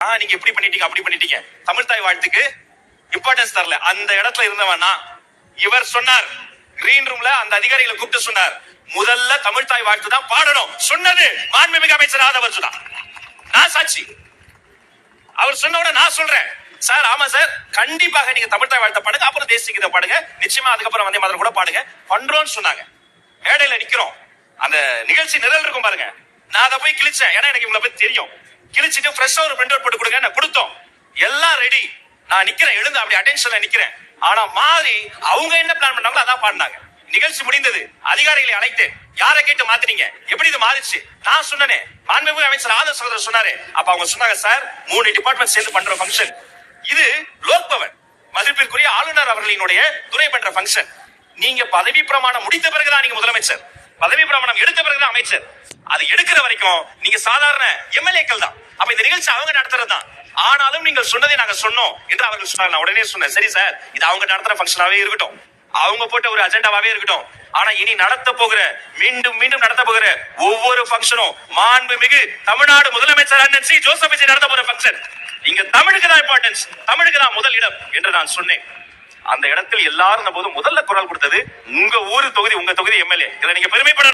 நீங்க எப்படி பண்ணிட்டீங்க அப்படி பண்ணிட்டீங்க. தமிழ் தாய் வாழ்த்துக்கு இம்பார்ட்டன்ஸ் தரல. அந்த இடத்துல இருந்தவனா இவர் சொன்னார், கிரீன் ரூம்ல அந்த அதிகாரிகளை கூப்பிட்டு சொன்னார், முதல்ல தமிழ் தாய் வாழ்த்து தான் பாடணும் சொன்னது மாண்புமிகு அமைச்சர் ஆதவ அர்ஜுனா. நான் சாட்சி. அவர் சொன்ன நான் சொல்றேன் சார். ஆமா சார், கண்டிப்பாக நீங்க தமிழ் தாய் வாழ்த்த பாடுங்க, அப்புறம் தேசிய கீதம் பாடுங்க, நிச்சயமா அதுக்கப்புறம் வந்தே மாதிரி கூட பாடுங்க, பண்றோம்னு சொன்னாங்க. மேடையில நிக்கிறோம், அந்த நிகழ்ச்சி நிரல் இருக்கும் பாருங்க. நான் அதை போய் கிழிச்சேன், ஏன்னா எனக்கு இவங்களை பத்தி தெரியும். கிழிச்சிட்டு ஃப்ரெஷ்ஷா ஒரு பிரிண்ட் அவுட் போட்டு கொடுங்க, நான் கொடுத்தோம். எல்லாம் ரெடி. நான் நிக்கிறேன், எழுந்து அப்படி அட்டென்ஷன்ல நிக்கிறேன். ஆனா மாறி அவங்க என்ன பிளான் பண்ணாங்களோ அதான் பாடினாங்க. நிகழ்ச்சி முடிந்தது. அதிகாரிகளை அழைத்து யாரை கேட்டு மாத்தினீங்க, எப்படி இது மாறிச்சு? நான் சொன்னேன், மாண்புமிகு அமைச்சர் ஆதவ சகோதரர் சொன்னாரு. அப்ப அவங்க சொன்னாங்க, சார் 3 டிபார்ட்மெண்ட் சேர்ந்து பண்ற ஃபங்க்ஷன் இது. லோக் பவன் மதிப்பிற்குரிய ஆளுநர் அவர்களினுடைய துறை பண்ற ஃபங்க்ஷன். நீங்க பதவி பிரமாணம் முடித்த பிறகுதான் நீங்க முதலமைச்சர், பதவி பிரமாணம் எடுத்த பிறகுதான் அமைச்சர். அது எடுக்கிற வரைக்கும் நீங்க சாதாரண எம்எல்ஏக்கள் தான். அப்ப இந்த நிகழ்ச்சி அவங்க நடத்துறது தான். ஆனாலும் நீங்கள் சொன்னதை நாங்க சொன்னோம் என்று அவர்கள் சொன்னாங்க. நான் உடனே சொன்னேன், சரி சார், இது அவங்க நடத்துற ஃபங்க்ஷனாவே இருக்கட்டும், அவங்க போட்ட ஒரு அஜெண்டாவே இருக்கட்டும். ஆனா இனி நடத்த போகிற, மீண்டும் மீண்டும் நடத்த போகிற ஒவ்வொரு ஃபங்க்ஷனும் மாண்புமிகு தமிழ்நாடு முதலமைச்சர் அண்ணன் சி ஜோசப் விஜய் நடத்த போற ஃபங்க்ஷன். இங்க தமிழுக்கு தான் இம்பார்ட்டன்ஸ், தமிழுக்கு தான் முதல் இடம் என்று நான் சொன்னேன். அந்த இடத்தில் எல்லாரும் போது முதல்ல குரல் கொடுத்தது உங்க ஊரு தொகுதி, உங்க தொகுதி எம்எல்ஏ. இதை நீங்க பெருமைப்பட